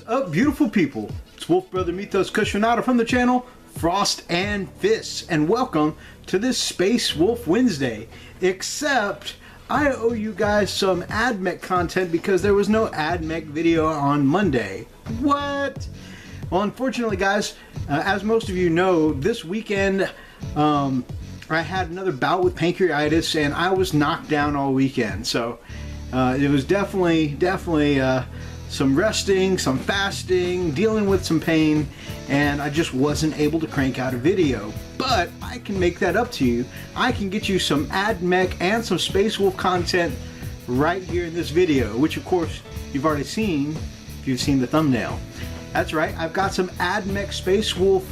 up, beautiful people? It's Wolf Brother Minotaurs&Custode from the channel Frost and Fists, and welcome to this Space Wolf Wednesday. Except I owe you guys some AdMech content because there was no AdMech video on Monday. What? Well, unfortunately, guys, as most of you know, this weekend I had another bout with pancreatitis, and I was knocked down all weekend. So it was definitely some resting, some fasting, dealing with some pain, and I just wasn't able to crank out a video. But I can make that up to you. I can get you some AdMech and some Space Wolf content right here in this video, which of course you've already seen if you've seen the thumbnail. That's right, I've got some AdMech Space Wolf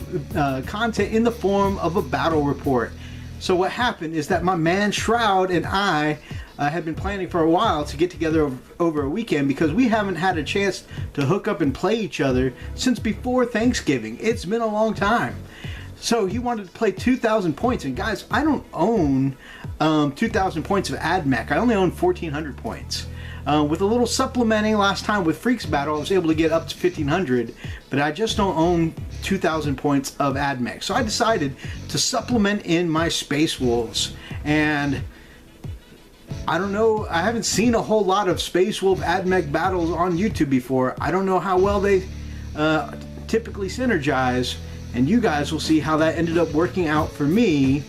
content in the form of a battle report. So what happened is that my man Shroud and I had been planning for a while to get together over a weekend because we haven't had a chance to hook up and play each other since before Thanksgiving. It's been a long time. So he wanted to play 2,000 points, and guys, I don't own 2,000 points of AdMech. I only own 1,400 points. With a little supplementing last time with Freaks Battle, I was able to get up to 1,500, but I just don't own 2,000 points of AdMech. So I decided to supplement in my Space Wolves, and I don't know, I haven't seen a whole lot of Space Wolf AdMech battles on YouTube before. I don't know how well they typically synergize, and you guys will see how that ended up working out for me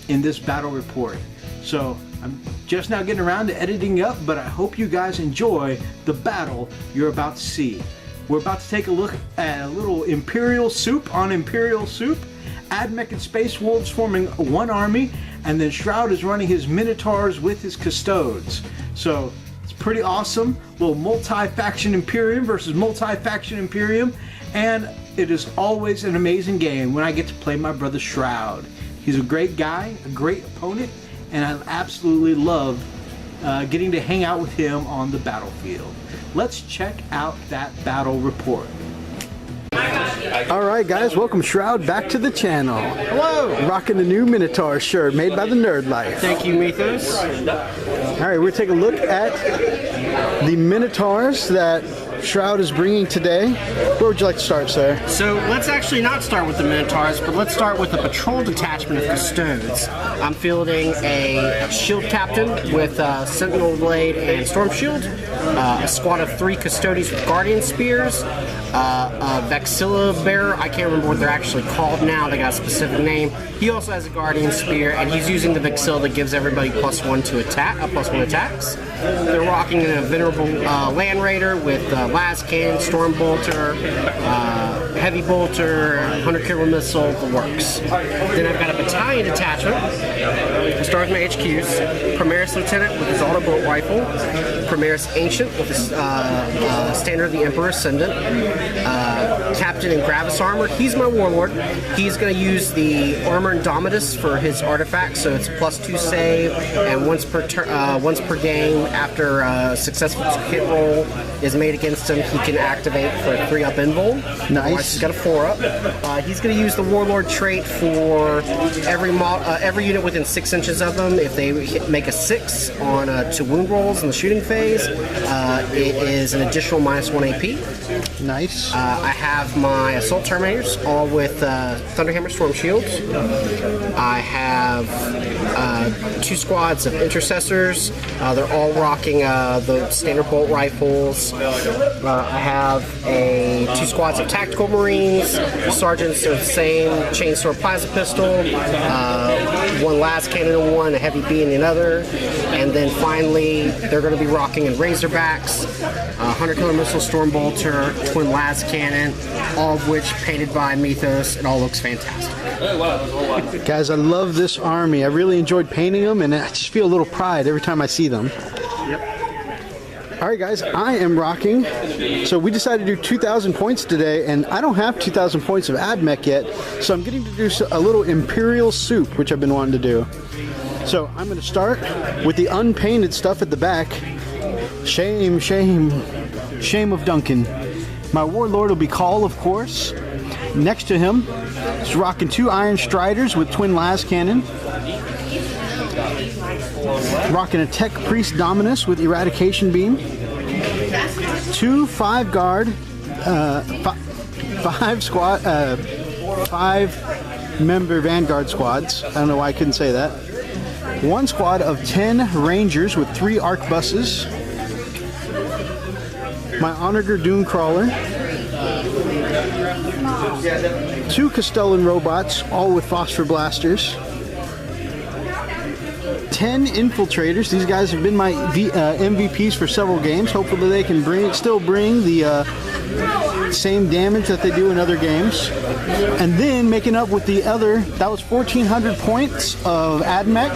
in this battle report. So I'm just now getting around to editing up, but I hope you guys enjoy the battle you're about to see. We're about to take a look at a little Imperial Soup on Imperial Soup. AdMech and Space Wolves forming one army, and then Shroud is running his Minotaurs with his Custodes. So it's pretty awesome. Little multi-faction Imperium versus multi-faction Imperium, and it is always an amazing game when I get to play my brother Shroud. He's a great guy, a great opponent, and I absolutely love getting to hang out with him on the battlefield. Let's check out that battle report. Alright guys, welcome Shroud back to the channel. Hello! Rocking the new Minotaur shirt made by the Nerd Life. Thank you, Mythos. Alright, we're taking a look at the Minotaurs that Shroud is bringing today. Where would you like to start, sir? So let's actually not start with the Minotaurs, but let's start with the patrol detachment of Custodes. I'm fielding a shield captain with Sentinel Blade and Storm Shield, a squad of 3 Custodes with Guardian Spears, a Vexilla Bearer. I can't remember what they're actually called now. They got a specific name. He also has a Guardian Spear, and he's using the Vexilla that gives everybody +1 to attack, +1 attacks. They're rocking a Venerable Land Raider with Las Cannon, Storm Bolter, Heavy Bolter, 100 kilo missile, the works. Then I've got a battalion detachment. I start with my HQs. Primaris Lieutenant with his auto bolt rifle. Primaris Ancient with his Standard of the Emperor Ascendant. Captain in Gravis Armor. He's my warlord. He's going to use the Armor Indomitus for his artifact, so it's +2 save, and once per game after a successful hit roll is made against him, he can activate for a 3-up invul. Nice. Otherwise, he's got a 4-up. He's going to use the Warlord trait for every unit within 6 inches of him. If they make a 6 on 2 wound rolls in the shooting phase, it is an additional -1 AP. Nice. I have my Assault Terminators, all with Thunderhammer Storm Shields. I have 2 squads of Intercessors. They're all rocking the Standard Bolt Rifles. I have 2 squads of Tactical Marines. Sergeants are the same. Chainsword Plasma Pistol. 1 Las Cannon in one, a Heavy B in another. And then finally, they're going to be rocking in Razorbacks, 100 kilo missile Storm Bolter, Twin Las Cannon, all of which painted by Mythos. It all looks fantastic. Guys, I love this army. I really enjoyed painting them, and I just feel a little pride every time I see them. Yep. Alright guys, I am rocking. So we decided to do 2,000 points today, and I don't have 2,000 points of AdMech yet, so I'm getting to do a little Imperial Soup, which I've been wanting to do. So I'm going to start with the unpainted stuff at the back. Shame, shame, shame of Duncan. My warlord will be Call, of course. Next to him, he's rocking 2 Iron Striders with Twin Las Cannon. Rocking a Tech Priest Dominus with Eradication Beam. 2 5-guard, 5-member Vanguard squads. I don't know why I couldn't say that. 1 squad of 10 Rangers with 3 arquebuses. My Onager Dune Crawler. 2 Castellan robots, all with phosphor blasters. 10 infiltrators. These guys have been my MVPs for several games. Hopefully they can still bring the same damage that they do in other games. And then making up with the other, that was 1,400 points of AdMech.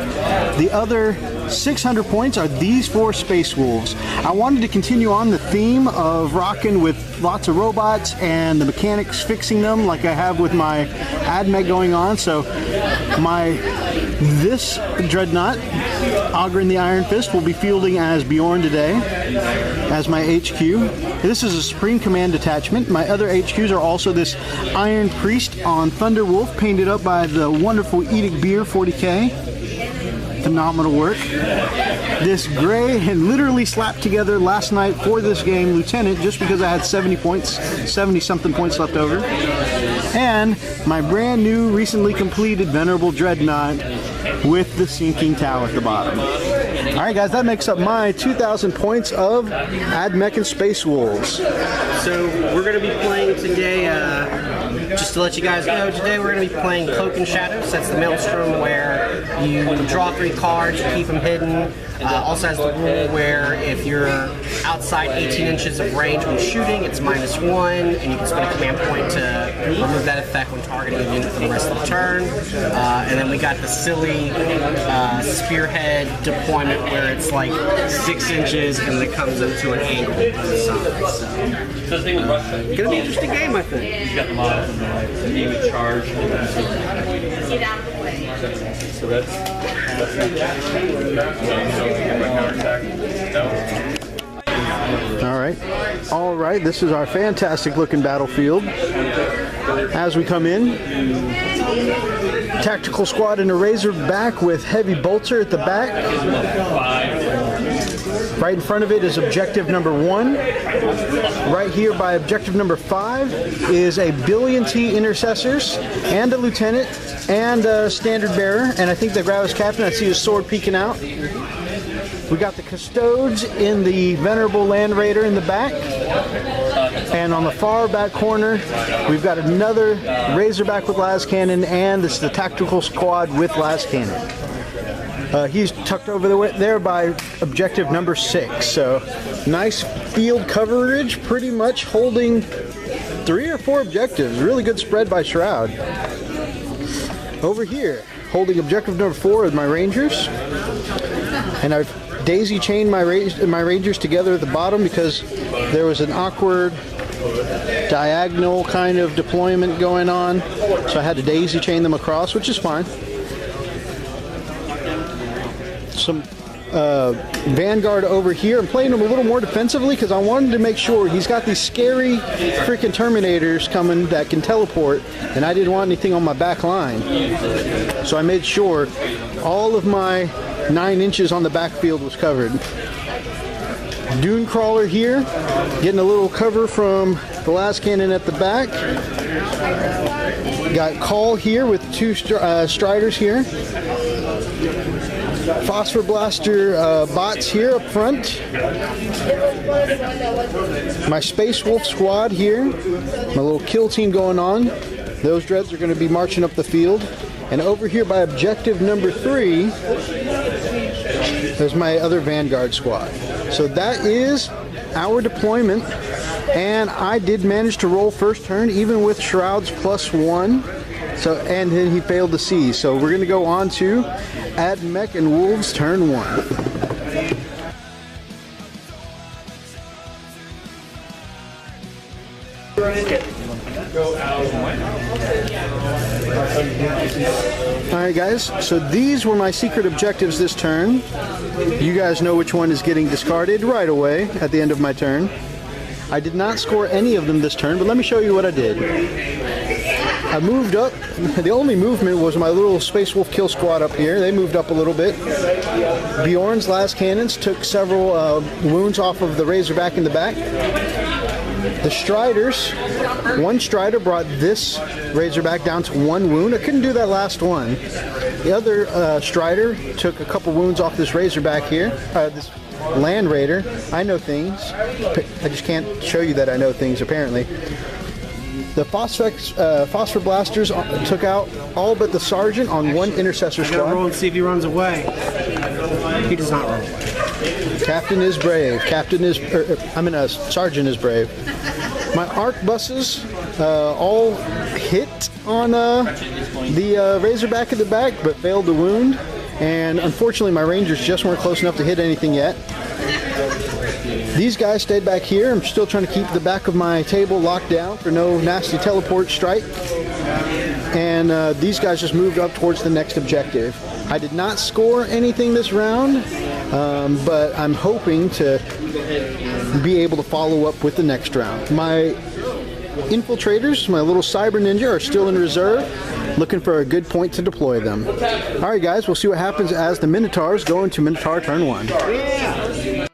The other 600 points are these 4 Space Wolves. I wanted to continue on the theme of rocking with lots of robots and the mechanics fixing them like I have with my AdMech going on. So this Dreadnought, Augur in the Iron Fist, will be fielding as Bjorn today, as my HQ. This is a Supreme Command detachment. My other HQs are also this Iron Priest on Thunderwolf, painted up by the wonderful Edict Beer 40K. Phenomenal work. This gray and literally slapped together last night for this game Lieutenant, just because I had 70 something points left over. And my brand new, recently completed Venerable Dreadnought with the sinking tower at the bottom. Alright guys, that makes up my 2,000 points of AdMech and Space Wolves. So we're going to be playing today, just to let you guys know, today we're going to be playing Cloak and Shadows. That's the Maelstrom where you draw 3 cards, you keep them hidden. Also has the rule where if you're outside 18 inches of range when shooting, it's -1, and you can spend a command point to remove that effect when targeting a unit for the rest of the turn. And then we got the silly spearhead deployment where it's like 6 inches and it comes into an angle on the side. So it's gonna be an interesting game, I think. You got the model from the aim and charge. So that's All right, this is our fantastic looking battlefield. As we come in, tactical squad in a Razorback with heavy bolter at the back. Right in front of it is objective number 1. Right here by objective number 5 is a Billion T Intercessors and a Lieutenant and a Standard Bearer, and I think the Gravis Captain. I see his sword peeking out. We got the Custodes in the Venerable Land Raider in the back. And on the far back corner, we've got another Razorback with las cannon, and this is the tactical squad with las cannon. He's tucked over there by objective number 6. So nice field coverage, pretty much holding 3 or 4 objectives. Really good spread by Shroud. Over here, holding objective number 4 with my Rangers. And I've daisy chained my Rangers together at the bottom because there was an awkward diagonal kind of deployment going on. So I had to daisy chain them across, which is fine. Some Vanguard over here. I'm playing him a little more defensively because I wanted to make sure he's got these scary freaking Terminators coming that can teleport, and I didn't want anything on my back line. So I made sure all of my 9 inches on the backfield was covered. Dune Crawler here, getting a little cover from the las cannon at the back. Got Call here with 2 Striders here. Phosphor Blaster bots here up front. My Space Wolf squad here. My little kill team going on. Those dreads are going to be marching up the field. And over here by objective number 3, there's my other Vanguard squad. So that is our deployment. And I did manage to roll first turn, even with Shroud's +1. So, and then he failed to see. So we're going to go on to AdMech and Wolves turn 1. Alright guys, so these were my secret objectives this turn. You guys know which one is getting discarded right away at the end of my turn. I did not score any of them this turn, but let me show you what I did. I moved up. The only movement was my little Space Wolf kill squad up here. They moved up a little bit. Bjorn's last cannons took several wounds off of the Razorback in the back. The Striders, one Strider brought this Razorback down to 1 wound. I couldn't do that last one. The other Strider took a couple wounds off this Razorback here, this Land Raider. I know things. I just can't show you that I know things, apparently. The Phosphor Blasters took out all but the Sergeant on one Intercessor squad. Roll and see if he runs away. He does not run away. Captain is brave. Sergeant is brave. My arquebuses all hit on the Razorback in the back, but failed to wound. And unfortunately, my Rangers just weren't close enough to hit anything yet. These guys stayed back here. I'm still trying to keep the back of my table locked down for no nasty teleport strike. And these guys just moved up towards the next objective. I did not score anything this round, but I'm hoping to be able to follow up with the next round. My infiltrators, my little cyber ninja, are still in reserve, looking for a good point to deploy them. All right, guys, we'll see what happens as the Minotaurs go into Minotaur turn 1. Yeah.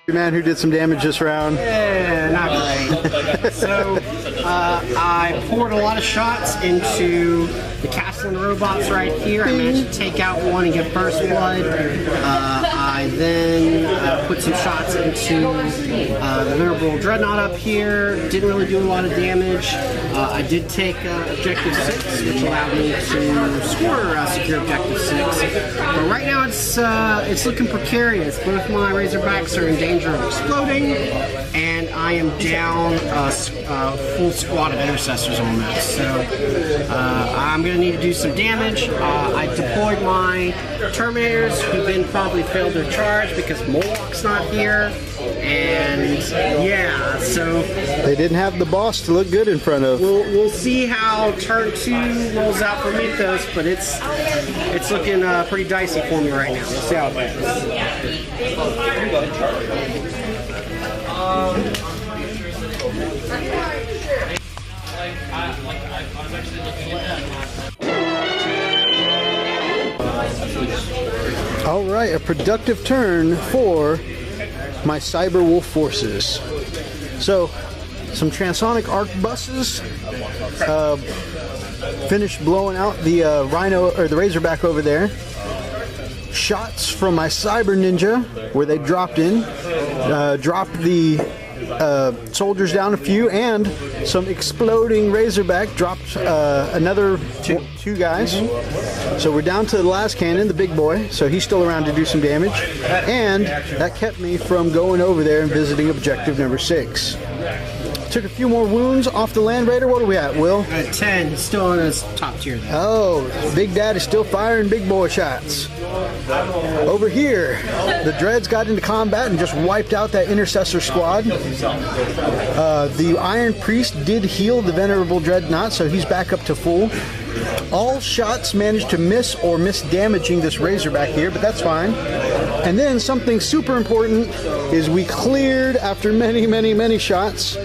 Man who did some damage this round. Yeah, not great. So I poured a lot of shots into the castle and robots right here. I managed to take out one and get burst blood. I then put some shots into the Venerable Dreadnought up here. Didn't really do a lot of damage. I did take Objective 6, which allowed me to score secure Objective 6. But right now it's looking precarious. Both my Razorbacks are in danger of exploding, and I am down a full squad of intercessors on this. So I'm going to need to do some damage. I deployed my Terminators, who then probably failed their charge because Moloch's not here. And yeah, so they didn't have the boss to look good in front of. We'll see how turn 2 rolls out for Mythos, but it's looking pretty dicey for me right now. We'll see how it goes. All right, a productive turn for my Cyber Wolf forces. So, some transonic arquebuses finished blowing out the Rhino or the Razorback over there. Shots from my Cyber Ninja, where they dropped in, dropped the soldiers down a few, and some exploding Razorback dropped another two guys. So we're down to the last cannon, the big boy, so he's still around to do some damage. And that kept me from going over there and visiting objective number 6. Took a few more wounds off the Land Raider. What are we at, Will? At 10, still in his top tier there. Oh, Big Dad is still firing big boy shots. Over here, the Dreads got into combat and just wiped out that Intercessor squad. The Iron Priest did heal the Venerable Dreadnought, so he's back up to full. All shots managed to miss or miss damaging this Razorback here, but that's fine. And then something super important is we cleared, after many shots,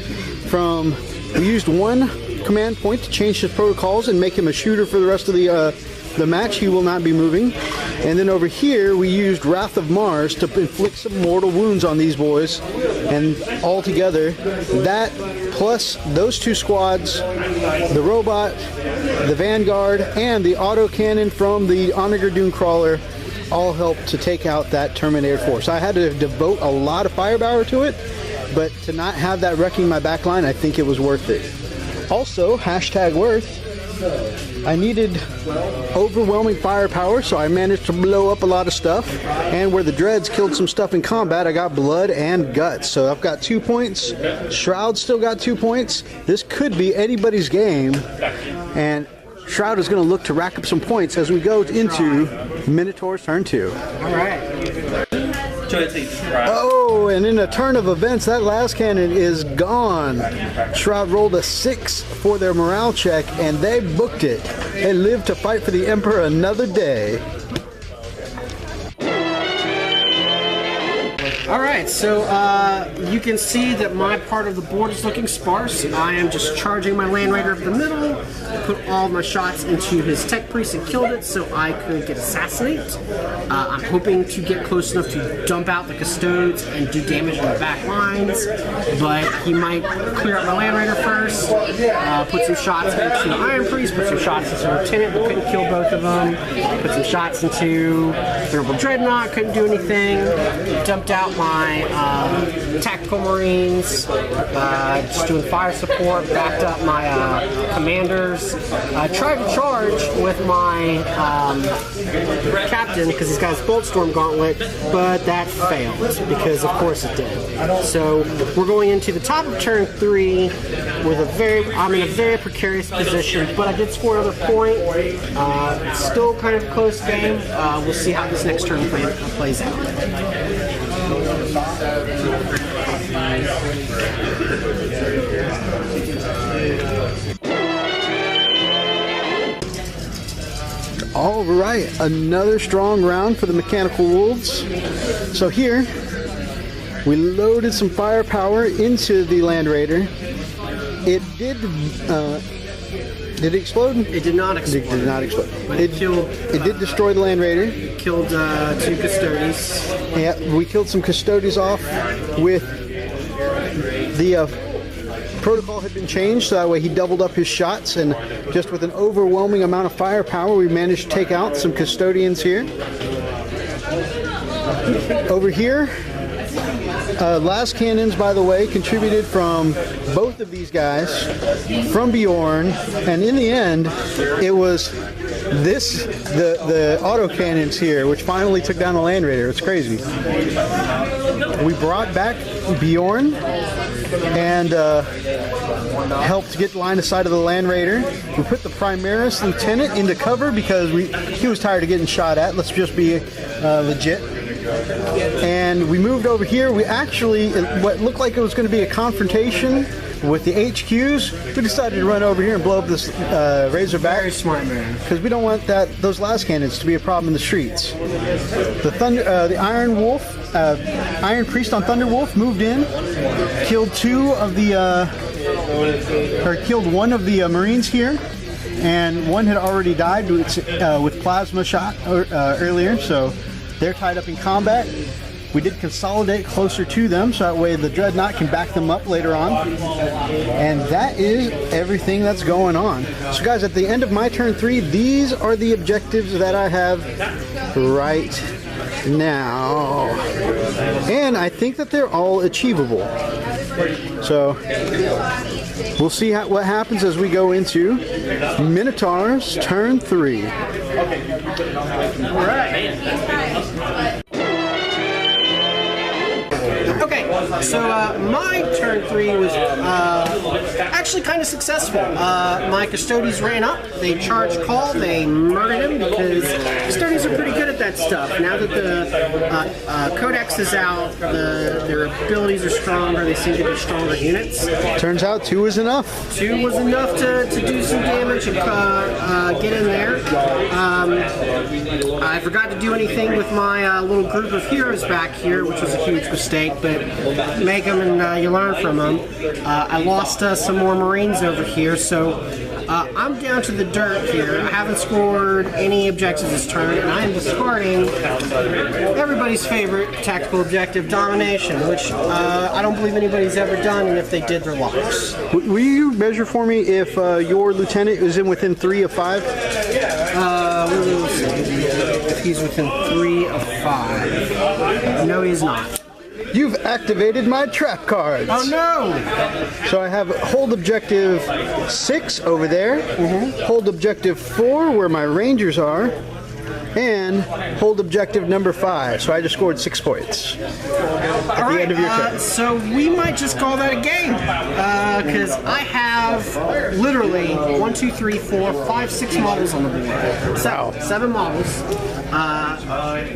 we used one command point to change his protocols and make him a shooter for the rest of the match. He will not be moving. And then over here we used Wrath of Mars to inflict some mortal wounds on these boys. And all together, that plus those two squads, the robot, the Vanguard, and the autocannon from the Onager Dunecrawler, all helped to take out that Terminator force. I had to devote a lot of firepower to it, but to not have that wrecking my backline, I think it was worth it. Also, #worth, I needed overwhelming firepower, so I managed to blow up a lot of stuff. And where the Dreads killed some stuff in combat, I got blood and guts. So I've got 2 points. Shroud still got 2 points. This could be anybody's game. And Shroud is going to look to rack up some points as we go into Minotaur's turn 2. All right. Oh, and in a turn of events, that last cannon is gone. Shroud rolled a 6 for their morale check, and they booked it. They lived to fight for the Emperor another day. Alright, so you can see that my part of the board is looking sparse. I am just charging my Land Raider up the middle, put all my shots into his Tech Priest and killed it so I could get Assassinate. I'm hoping to get close enough to dump out the Custodes and do damage in the back lines, but he might clear up my Land Raider first, put some shots into the Iron Priest, put some shots into Lieutenant, but couldn't kill both of them, put some shots into Venerable Dreadnought, couldn't do anything, dumped out my Tactical Marines, just doing fire support, backed up my commanders, tried to charge with my captain because he's got his Boltstorm Gauntlet, but that failed because of course it did. So we're going into the top of turn 3 with I'm in a very precarious position, but I did score another point. It's still kind of a close game. We'll see how this next turn plays out. All right, another strong round for the Mechanical Wolves. So here, we loaded some firepower into the Land Raider. It did it explode? It did not explode. It did not explode. But it did destroy the Land Raider. It killed 2 Custodes. Yeah, we killed some Custodes off with the protocol had been changed, so that way he doubled up his shots, and just with an overwhelming amount of firepower, we managed to take out some Custodians here. Over here, las cannons, by the way, contributed from both of these guys, from Bjorn, and in the end, it was the auto cannons here, which finally took down the Land Raider. It's crazy. We brought back Bjorn and helped get line of sight of the Land Raider. We put the Primaris Lieutenant into cover because he was tired of getting shot at. Let's just be legit. And we moved over here. We actually, what looked like it was going to be a confrontation with the HQs, we decided to run over here and blow up this Razorback. Very smart man. Because we don't want those las cannons to be a problem in the streets. The Iron Wolf, Iron Priest on Thunder Wolf moved in, killed killed one of the Marines here, and one had already died with plasma shot earlier, so they're tied up in combat. We did consolidate closer to them, so that way the Dreadnought can back them up later on. And that is everything that's going on. So guys, at the end of my turn 3, these are the objectives that I have right now. And I think that they're all achievable. So we'll see what happens as we go into Minotaurs turn 3. All right. Okay, so my turn 3 was actually kind of successful. My Custodes ran up, they charged call, they murdered him because Custodes are pretty good at that stuff. Now that the Codex is out, their abilities are stronger, they seem to be stronger units. Turns out 2 was enough. 2 was enough to do some damage and get in there. I forgot to do anything with my little group of heroes back here, which was a huge mistake, but make them and you learn from them. I lost some more Marines over here, so I'm down to the dirt here. I haven't scored any objectives this turn, and I am discarding everybody's favorite tactical objective, Domination, which I don't believe anybody's ever done, and if they did, they're liars. Will you measure for me if your lieutenant is within 3 of 5? We'll see. If he's within 3 of 5. No, he's not. You've activated my trap cards. Oh no! So I have hold objective 6 over there, hold objective 4 where my Rangers are, and hold objective number 5. So I just scored 6 points at the end of your turn. So we might just call that a game, because I have have literally 1, 2, 3, 4, 5, 6 models on the board. So 7 models.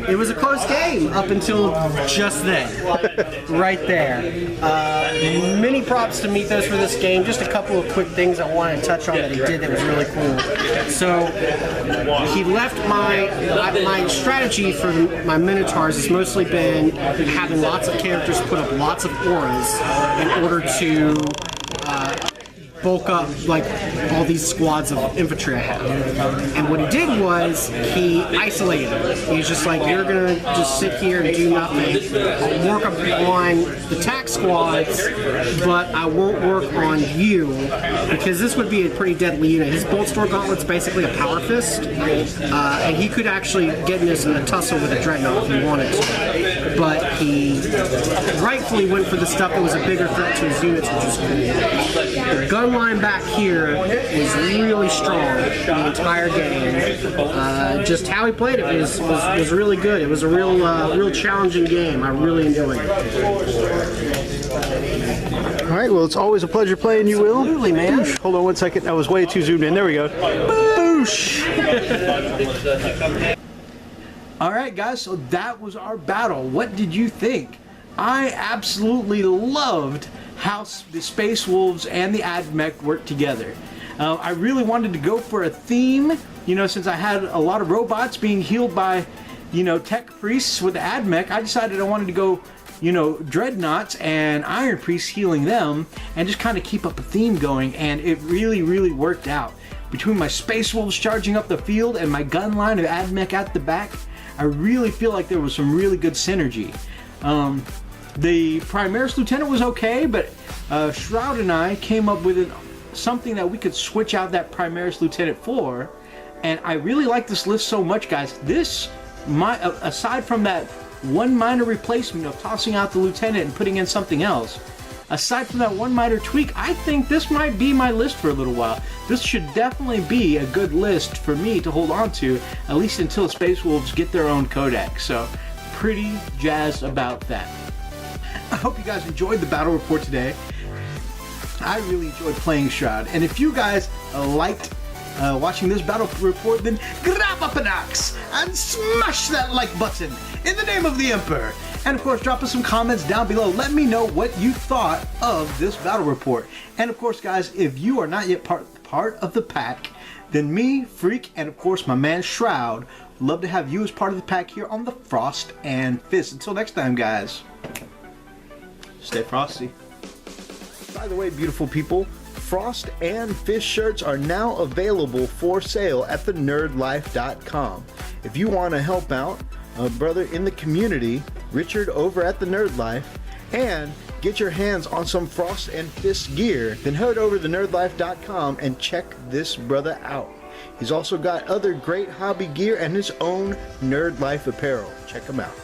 It was a close game up until just then, right there. Many props to Mythos for this game. Just a couple of quick things I wanted to touch on that he did that was really cool. So he left my strategy for my Minotaurs has mostly been having lots of characters put up lots of auras in order to bulk up like all these squads of infantry I have. And what he did was he isolated them. He's just like, you're gonna just sit here and do nothing. I'll work up on the attack squads, but I won't work on you, because this would be a pretty deadly unit. His Bolt Store Gauntlet's basically a power fist, and he could actually get in this in a tussle with a Dreadnought if he wanted to. But he rightfully went for the stuff that was a bigger threat to his units, which was cool. The gun line back here was really strong the entire game. Just how he played it was really good. It was a real challenging game. I really enjoyed it. All right, well, it's always a pleasure playing you, Will. Absolutely, man. Boosh. Hold on one second. I was way too zoomed in. There we go. Boosh! All right, guys, so that was our battle. What did you think? I absolutely loved how the Space Wolves and the AdMech worked together. I really wanted to go for a theme, you know, since I had a lot of robots being healed by, you know, tech priests with the AdMech. I decided I wanted to go, you know, dreadnoughts and iron priests healing them and just kind of keep up a theme going, and it really, really worked out. Between my Space Wolves charging up the field and my gun line of AdMech at the back, I really feel like there was some really good synergy. The Primaris Lieutenant was okay, but Shroud and I came up with something that we could switch out that Primaris Lieutenant for, and I really like this list so much, guys. This, aside from that one minor replacement of tossing out the Lieutenant and putting in something else, aside from that one minor tweak, I think this might be my list for a little while. This should definitely be a good list for me to hold on to, at least until Space Wolves get their own codex. So, pretty jazzed about that. I hope you guys enjoyed the battle report today. I really enjoyed playing Shroud, and if you guys liked watching this battle report, then grab up an axe and smash that like button in the name of the Emperor. And of course, drop us some comments down below. Let me know what you thought of this battle report. And of course, guys, if you are not yet part of the pack, then me, Freak, and of course my man Shroud would love to have you as part of the pack here on the Frost and Fist. Until next time, guys, stay frosty. By the way, beautiful people, Frost and Fist shirts are now available for sale at thenerdlife.com. If you want to help out a brother in the community, Richard over at the Nerd Life, and get your hands on some Frost and Fist gear, then head over to thenerdlife.com and check this brother out. He's also got other great hobby gear and his own Nerd Life apparel. Check him out.